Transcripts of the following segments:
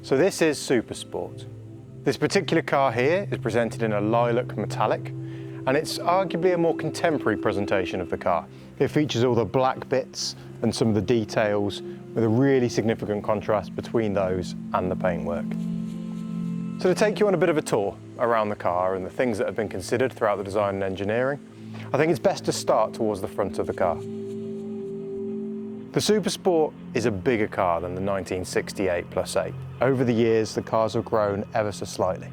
So this is Supersport. This particular car here is presented in a lilac metallic, and it's arguably a more contemporary presentation of the car. It features all the black bits and some of the details with a really significant contrast between those and the paintwork. So to take you on a bit of a tour around the car and the things that have been considered throughout the design and engineering, I think it's best to start towards the front of the car. The Supersport is a bigger car than the 1968 Plus 8. Over the years, the cars have grown ever so slightly.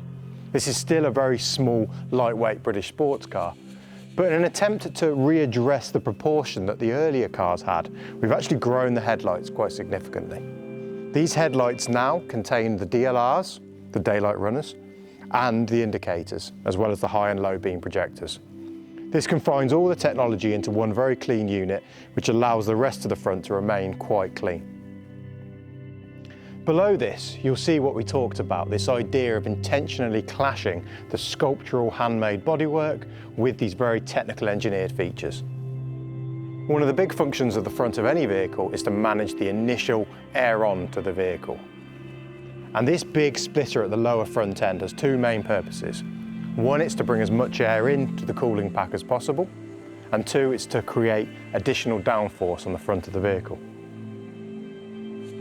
This is still a very small, lightweight British sports car, but in an attempt to readdress the proportion that the earlier cars had, we've actually grown the headlights quite significantly. These headlights now contain the DLRs, the daylight runners, and the indicators, as well as the high and low beam projectors. This confines all the technology into one very clean unit, which allows the rest of the front to remain quite clean. Below this, you'll see what we talked about, this idea of intentionally clashing the sculptural handmade bodywork with these very technical engineered features. One of the big functions of the front of any vehicle is to manage the initial air-on to the vehicle. And this big splitter at the lower front end has two main purposes. One, it's to bring as much air into the cooling pack as possible, and two, it's to create additional downforce on the front of the vehicle.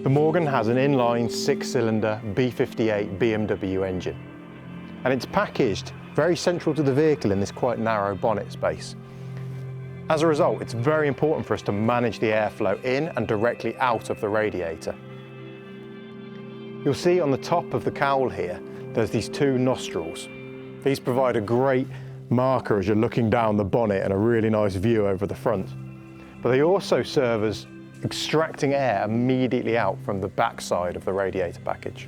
The Morgan has an inline 6-cylinder B58 BMW engine, and it's packaged very central to the vehicle in this quite narrow bonnet space. As a result, it's very important for us to manage the airflow in and directly out of the radiator. You'll see on the top of the cowl here, there's these two nostrils. These provide a great marker as you're looking down the bonnet and a really nice view over the front. But they also serve as extracting air immediately out from the backside of the radiator package.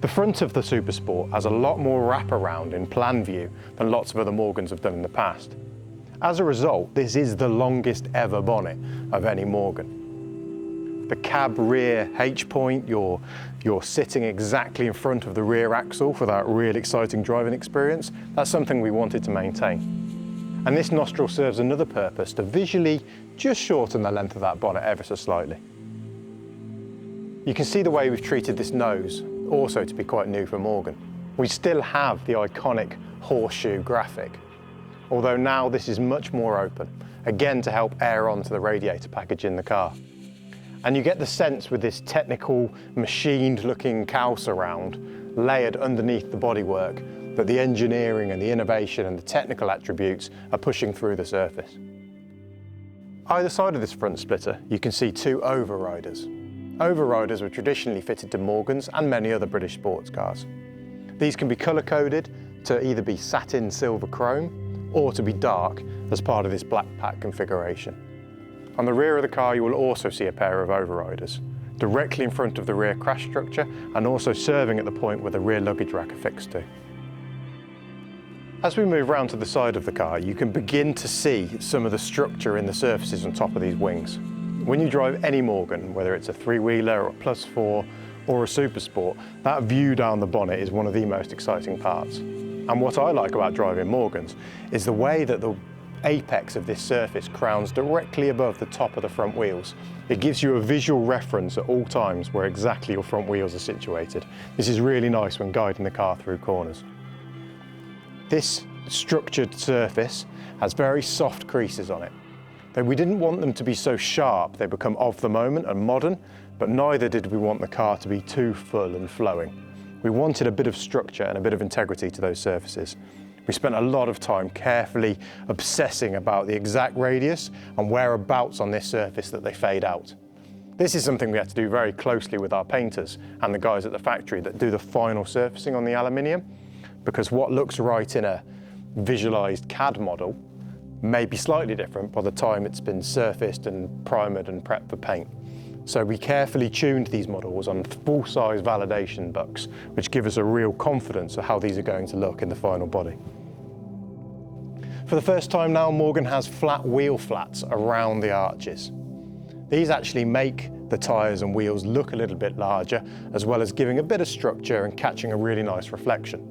The front of the Supersport has a lot more wraparound in plan view than lots of other Morgans have done in the past. As a result, this is the longest ever bonnet of any Morgan. The cab rear H-point, you're sitting exactly in front of the rear axle for that really exciting driving experience. That's something we wanted to maintain. And this nostril serves another purpose, to visually just shorten the length of that bonnet ever so slightly. You can see the way we've treated this nose also to be quite new for Morgan. We still have the iconic horseshoe graphic, although now this is much more open, again to help air onto the radiator package in the car. And you get the sense with this technical, machined-looking cowl surround layered underneath the bodywork that the engineering and the innovation and the technical attributes are pushing through the surface. Either side of this front splitter, you can see two overriders. Overriders were traditionally fitted to Morgans and many other British sports cars. These can be colour-coded to either be satin silver chrome or to be dark as part of this black pack configuration. On the rear of the car, you will also see a pair of overriders, directly in front of the rear crash structure and also serving at the point where the rear luggage rack are fixed to. As we move round to the side of the car, you can begin to see some of the structure in the surfaces on top of these wings. When you drive any Morgan, whether it's a three-wheeler or a Plus 4 or a Supersport, that view down the bonnet is one of the most exciting parts. And what I like about driving Morgans is the way that the apex of this surface crowns directly above the top of the front wheels. It gives you a visual reference at all times where exactly your front wheels are situated. This is really nice when guiding the car through corners. This structured surface has very soft creases on it. Though we didn't want them to be so sharp they become of the moment and modern, but neither did we want the car to be too full and flowing. We wanted a bit of structure and a bit of integrity to those surfaces. We spent a lot of time carefully obsessing about the exact radius and whereabouts on this surface that they fade out. This is something we had to do very closely with our painters and the guys at the factory that do the final surfacing on the aluminium, because what looks right in a visualized CAD model may be slightly different by the time it's been surfaced and primered and prepped for paint. So we carefully tuned these models on full-size validation bucks, which give us a real confidence of how these are going to look in the final body. For the first time now, Morgan has flat wheel flats around the arches. These actually make the tyres and wheels look a little bit larger, as well as giving a bit of structure and catching a really nice reflection.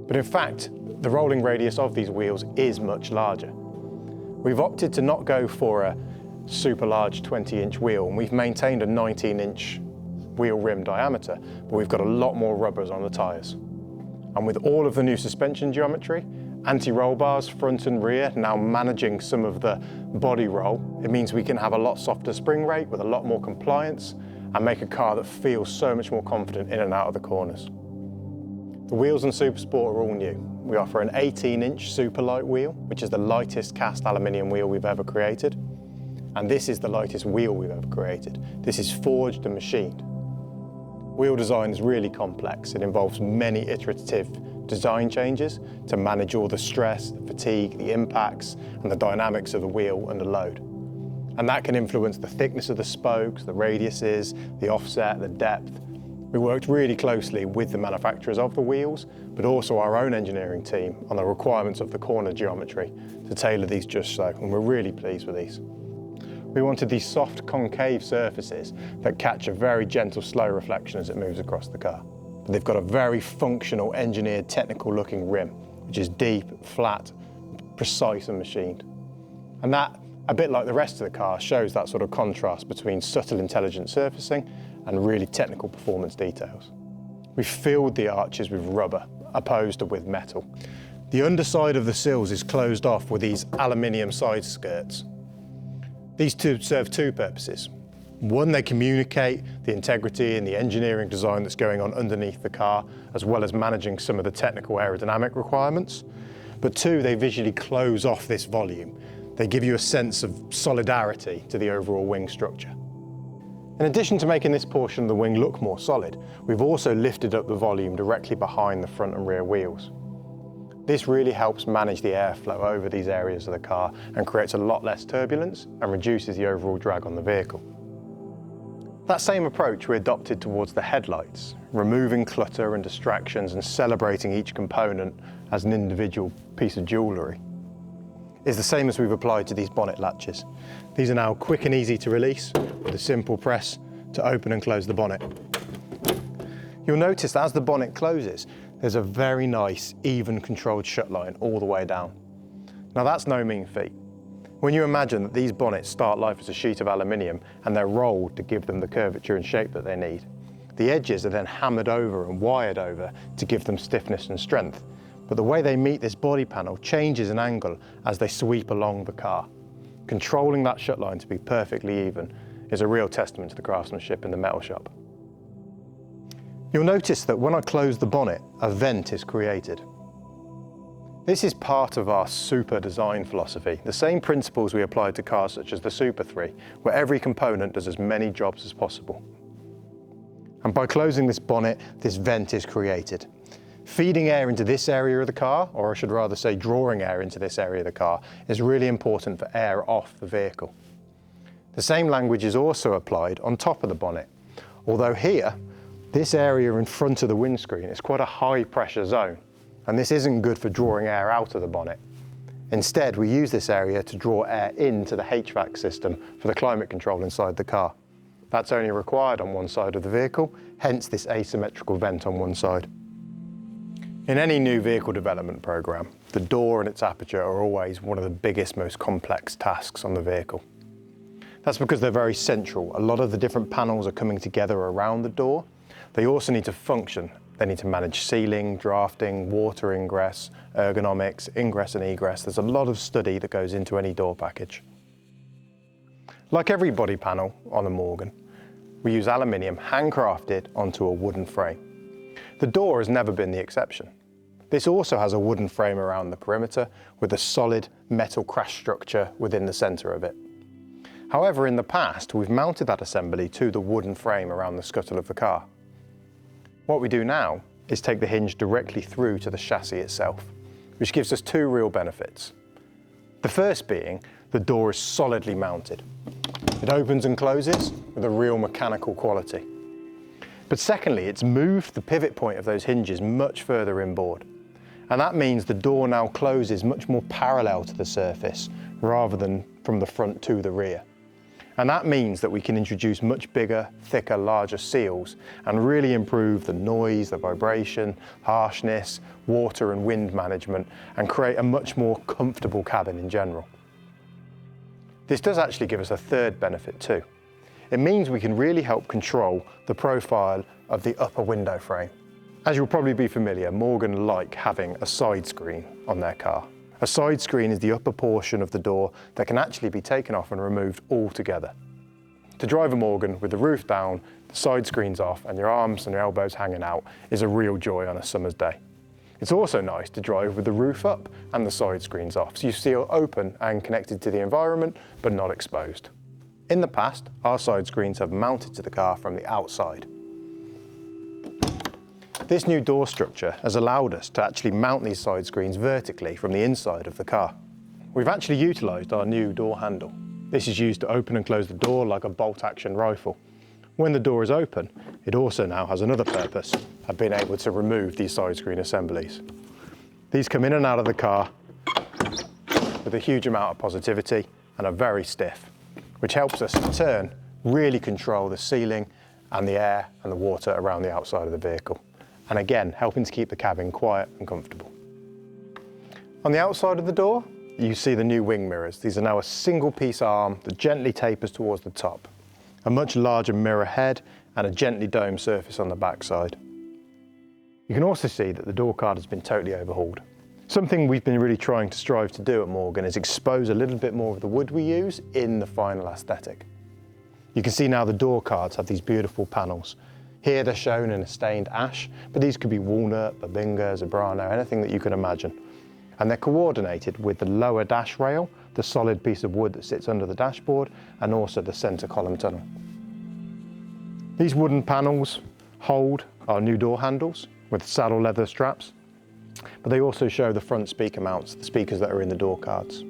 But in fact, the rolling radius of these wheels is much larger. We've opted to not go for a super large 20-inch wheel, and we've maintained a 19-inch wheel rim diameter, but we've got a lot more rubbers on the tyres. And with all of the new suspension geometry, anti-roll bars front and rear now managing some of the body roll, it means we can have a lot softer spring rate with a lot more compliance and make a car that feels so much more confident in and out of the corners. The wheels on Supersport are all new. We offer an 18-inch super light wheel, which is the lightest cast aluminium wheel we've ever created. And this is the lightest wheel we've ever created. This is forged and machined. Wheel design is really complex. It involves many iterative design changes to manage all the stress, the fatigue, the impacts, and the dynamics of the wheel under load. And that can influence the thickness of the spokes, the radiuses, the offset, the depth. We worked really closely with the manufacturers of the wheels, but also our own engineering team on the requirements of the corner geometry to tailor these just so, and we're really pleased with these. We wanted these soft concave surfaces that catch a very gentle slow reflection as it moves across the car. But they've got a very functional, engineered, technical looking rim, which is deep, flat, precise and machined. And that, a bit like the rest of the car, shows that sort of contrast between subtle intelligent surfacing and really technical performance details. We've filled the arches with rubber, opposed to with metal. The underside of the sills is closed off with these aluminium side skirts. These two serve two purposes. One, they communicate the integrity and the engineering design that's going on underneath the car, as well as managing some of the technical aerodynamic requirements. But two, they visually close off this volume. They give you a sense of solidarity to the overall wing structure. In addition to making this portion of the wing look more solid, we've also lifted up the volume directly behind the front and rear wheels. This really helps manage the airflow over these areas of the car and creates a lot less turbulence and reduces the overall drag on the vehicle. That same approach we adopted towards the headlights, removing clutter and distractions and celebrating each component as an individual piece of jewellery, is the same as we've applied to these bonnet latches. These are now quick and easy to release with a simple press to open and close the bonnet. You'll notice that as the bonnet closes, there's a very nice, even controlled shut line all the way down. Now that's no mean feat. When you imagine that these bonnets start life as a sheet of aluminium and they're rolled to give them the curvature and shape that they need, the edges are then hammered over and wired over to give them stiffness and strength. But the way they meet this body panel changes in angle as they sweep along the car. Controlling that shut line to be perfectly even is a real testament to the craftsmanship in the metal shop. You'll notice that when I close the bonnet, a vent is created. This is part of our super design philosophy, the same principles we applied to cars such as the Super 3, where every component does as many jobs as possible. And by closing this bonnet, this vent is created. Feeding air into this area of the car, or I should rather say drawing air into this area of the car, is really important for air off the vehicle. The same language is also applied on top of the bonnet, although here, this area in front of the windscreen is quite a high pressure zone, and this isn't good for drawing air out of the bonnet. Instead, we use this area to draw air into the HVAC system for the climate control inside the car. That's only required on one side of the vehicle, hence this asymmetrical vent on one side. In any new vehicle development program, the door and its aperture are always one of the biggest, most complex tasks on the vehicle. That's because they're very central. A lot of the different panels are coming together around the door. They also need to function. They need to manage sealing, drafting, water ingress, ergonomics, ingress and egress. There's a lot of study that goes into any door package. Like every body panel on a Morgan, we use aluminium handcrafted onto a wooden frame. The door has never been the exception. This also has a wooden frame around the perimeter with a solid metal crash structure within the centre of it. However, in the past, we've mounted that assembly to the wooden frame around the scuttle of the car. What we do now is take the hinge directly through to the chassis itself, which gives us two real benefits. The first being the door is solidly mounted. It opens and closes with a real mechanical quality. But secondly, it's moved the pivot point of those hinges much further inboard. And that means the door now closes much more parallel to the surface rather than from the front to the rear. And that means that we can introduce much bigger, thicker, larger seals and really improve the noise, the vibration, harshness, water and wind management, and create a much more comfortable cabin in general. This does actually give us a third benefit too. it means we can really help control the profile of the upper window frame. As you'll probably be familiar, Morgan like having a side screen on their car. A side screen is the upper portion of the door that can actually be taken off and removed altogether. To drive a Morgan with the roof down, the side screens off and your arms and your elbows hanging out is a real joy on a summer's day. It's also nice to drive with the roof up and the side screens off, so you feel open and connected to the environment but not exposed. In the past, our side screens have mounted to the car from the outside. This new door structure has allowed us to actually mount these side screens vertically from the inside of the car. We've actually utilised our new door handle. This is used to open and close the door like a bolt-action rifle. When the door is open, it also now has another purpose of being able to remove these side screen assemblies. These come in and out of the car with a huge amount of positivity and are very stiff, which helps us in turn really control the ceiling and the air and the water around the outside of the vehicle. And again, helping to keep the cabin quiet and comfortable. On the outside of the door, you see the new wing mirrors. These are now a single piece arm that gently tapers towards the top, a much larger mirror head and a gently domed surface on the backside. You can also see that the door card has been totally overhauled. Something we've been really trying to strive to do at Morgan is expose a little bit more of the wood we use in the final aesthetic. You can see now the door cards have these beautiful panels. Here they're shown in a stained ash, but these could be walnut, babinga, zebrano, anything that you can imagine. And they're coordinated with the lower dash rail, the solid piece of wood that sits under the dashboard, and also the centre column tunnel. These wooden panels hold our new door handles with saddle leather straps, but they also show the front speaker mounts, the speakers that are in the door cards.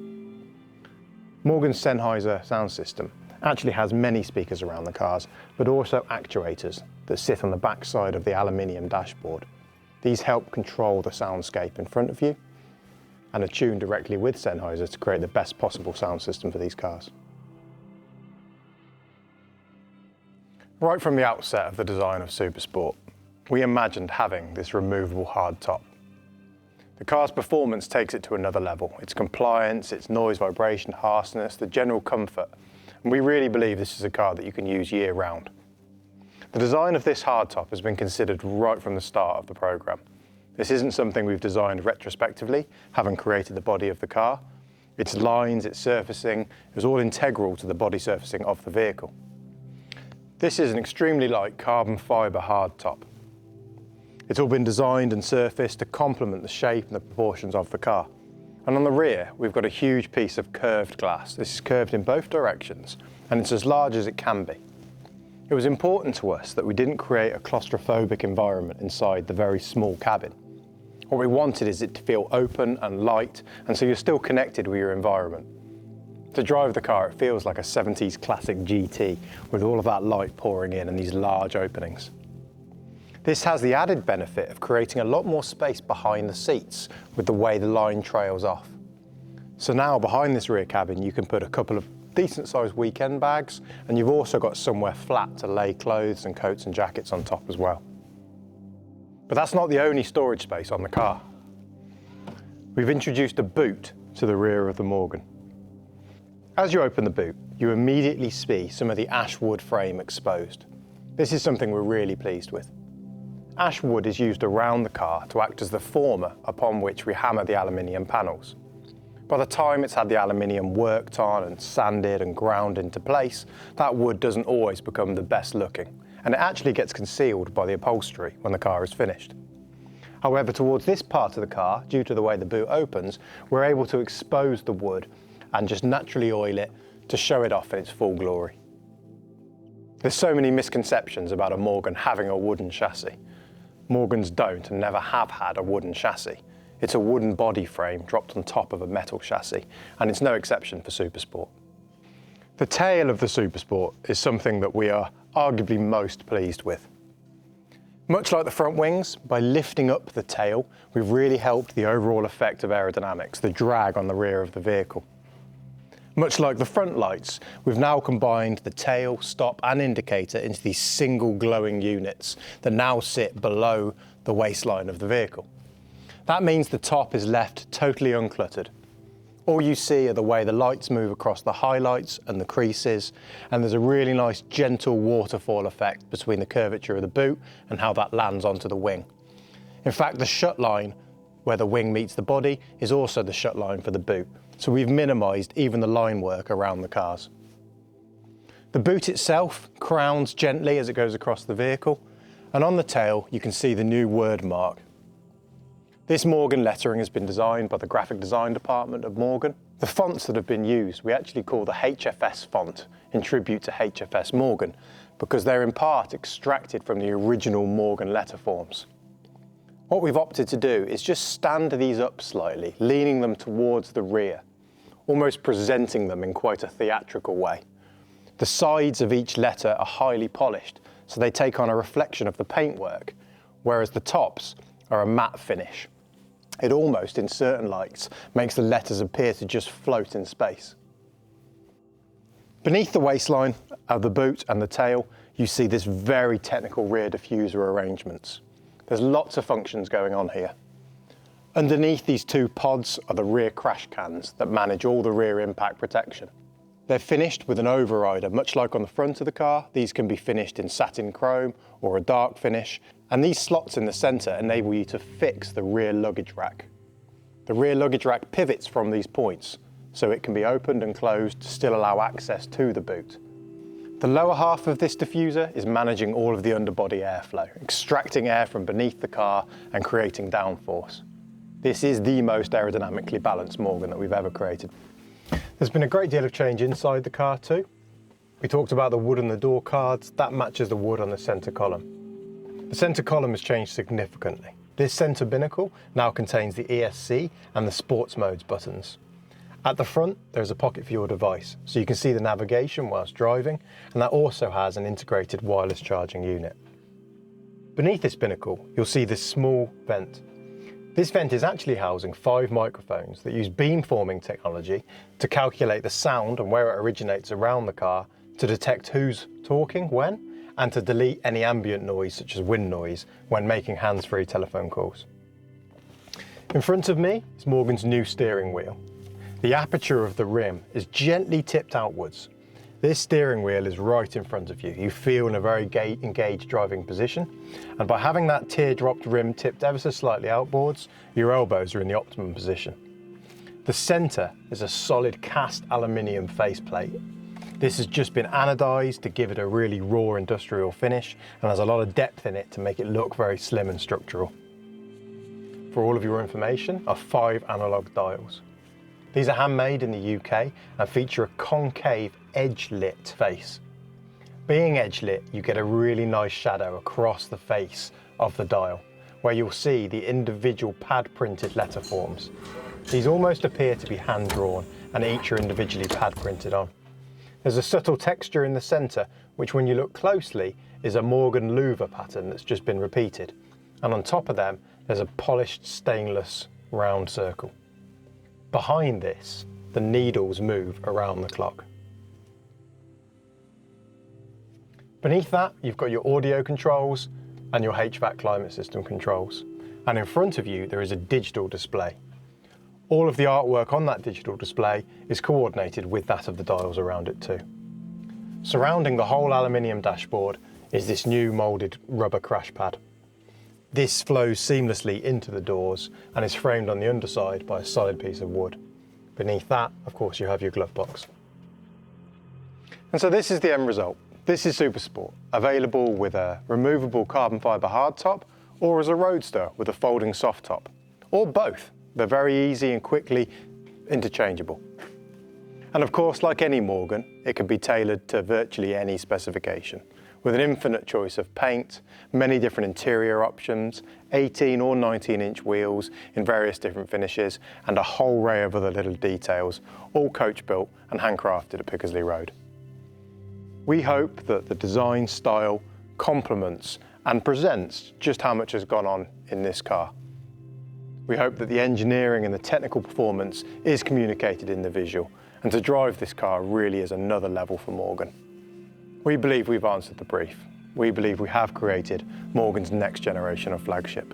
Morgan's Sennheiser sound system actually has many speakers around the cars, but also actuators that sit on the back side of the aluminium dashboard. These help control the soundscape in front of you and are tuned directly with Sennheiser to create the best possible sound system for these cars. Right from the outset of the design of Supersport, we imagined having this removable hardtop. The car's performance takes it to another level. Its compliance, its noise, vibration, harshness, the general comfort. And we really believe this is a car that you can use year round. The design of this hardtop has been considered right from the start of the programme. This isn't something we've designed retrospectively, having created the body of the car. Its lines, its surfacing, it was all integral to the body surfacing of the vehicle. This is an extremely light carbon fibre hardtop. It's all been designed and surfaced to complement the shape and the proportions of the car. And on the rear, we've got a huge piece of curved glass. This is curved in both directions, and it's as large as it can be. It was important to us that we didn't create a claustrophobic environment inside the very small cabin. What we wanted is it to feel open and light, and so you're still connected with your environment. To drive the car, it feels like a 70s classic GT with all of that light pouring in and these large openings. This has the added benefit of creating a lot more space behind the seats with the way the line trails off. So now behind this rear cabin, you can put a couple of decent sized weekend bags, and you've also got somewhere flat to lay clothes and coats and jackets on top as well. But that's not the only storage space on the car. We've introduced a boot to the rear of the Morgan. As you open the boot, you immediately see some of the ash wood frame exposed. This is something we're really pleased with. Ash wood is used around the car to act as the former upon which we hammer the aluminium panels. By the time it's had the aluminium worked on and sanded and ground into place, that wood doesn't always become the best looking, and it actually gets concealed by the upholstery when the car is finished. However, towards this part of the car, due to the way the boot opens, we're able to expose the wood and just naturally oil it to show it off in its full glory. There's so many misconceptions about a Morgan having a wooden chassis. Morgans don't and never have had a wooden chassis. It's a wooden body frame dropped on top of a metal chassis, and it's no exception for Supersport. The tail of the Supersport is something that we are arguably most pleased with. Much like the front wings, by lifting up the tail, we've really helped the overall effect of aerodynamics, the drag on the rear of the vehicle. Much like the front lights, we've now combined the tail, stop and indicator into these single glowing units that now sit below the waistline of the vehicle. That means the top is left totally uncluttered. All you see are the way the lights move across the highlights and the creases, and there's a really nice gentle waterfall effect between the curvature of the boot and how that lands onto the wing. In fact, the shut line where the wing meets the body is also the shut line for the boot, so we've minimised even the line work around the cars. The boot itself crowns gently as it goes across the vehicle, and on the tail you can see the new word mark. This Morgan lettering has been designed by the graphic design department of Morgan. The fonts that have been used we actually call the HFS font, in tribute to HFS Morgan, because they're in part extracted from the original Morgan letter forms. What we've opted to do is just stand these up slightly, leaning them towards the rear, almost presenting them in quite a theatrical way. The sides of each letter are highly polished, so they take on a reflection of the paintwork, whereas the tops are a matte finish. It almost, in certain lights, makes the letters appear to just float in space. Beneath the waistline of the boot and the tail, you see this very technical rear diffuser arrangements. There's lots of functions going on here. Underneath these two pods are the rear crash cans that manage all the rear impact protection. They're finished with an overrider, much like on the front of the car. These can be finished in satin chrome or a dark finish, and these slots in the centre enable you to fix the rear luggage rack. The rear luggage rack pivots from these points, so it can be opened and closed to still allow access to the boot. The lower half of this diffuser is managing all of the underbody airflow, extracting air from beneath the car and creating downforce. This is the most aerodynamically balanced Morgan that we've ever created. There's been a great deal of change inside the car too. We talked about the wood on the door cards. That matches the wood on the centre column. The centre column has changed significantly. This centre binnacle now contains the ESC and the sports modes buttons. At the front, there's a pocket for your device, so you can see the navigation whilst driving, and that also has an integrated wireless charging unit. Beneath this binnacle, you'll see this small vent. This vent is actually housing 5 microphones that use beamforming technology to calculate the sound and where it originates around the car, to detect who's talking when, and to delete any ambient noise such as wind noise when making hands-free telephone calls. In front of me is Morgan's new steering wheel. The aperture of the rim is gently tipped outwards. This steering wheel is right in front of you. You feel in a very engaged driving position, and by having that teardropped rim tipped ever so slightly outboards, your elbows are in the optimum position. The centre is a solid cast aluminium faceplate. This has just been anodised to give it a really raw industrial finish, and has a lot of depth in it to make it look very slim and structural. For all of your information are 5 analogue dials. These are handmade in the UK and feature a concave edge-lit face. Being edge-lit, you get a really nice shadow across the face of the dial, where you'll see the individual pad-printed letter forms. These almost appear to be hand-drawn, and each are individually pad-printed on. There's a subtle texture in the centre, which when you look closely is a Morgan louver pattern that's just been repeated. And on top of them, there's a polished stainless round circle. Behind this, the needles move around the clock. Beneath that, you've got your audio controls and your HVAC climate system controls. And in front of you, there is a digital display. All of the artwork on that digital display is coordinated with that of the dials around it too. Surrounding the whole aluminium dashboard is this new moulded rubber crash pad. This flows seamlessly into the doors and is framed on the underside by a solid piece of wood. Beneath that, of course, you have your glove box. And so this is the end result. This is Supersport, available with a removable carbon fibre hardtop or as a roadster with a folding soft top, or both. They're very easy and quickly interchangeable. And of course, like any Morgan, it can be tailored to virtually any specification, with an infinite choice of paint, many different interior options, 18 or 19-inch wheels in various different finishes, and a whole array of other little details, all coach-built and handcrafted at Pickersley Road. We hope that the design style complements and presents just how much has gone on in this car. We hope that the engineering and the technical performance is communicated in the visual, and to drive this car really is another level for Morgan. We believe we've answered the brief. We believe we have created Morgan's next generation of flagship.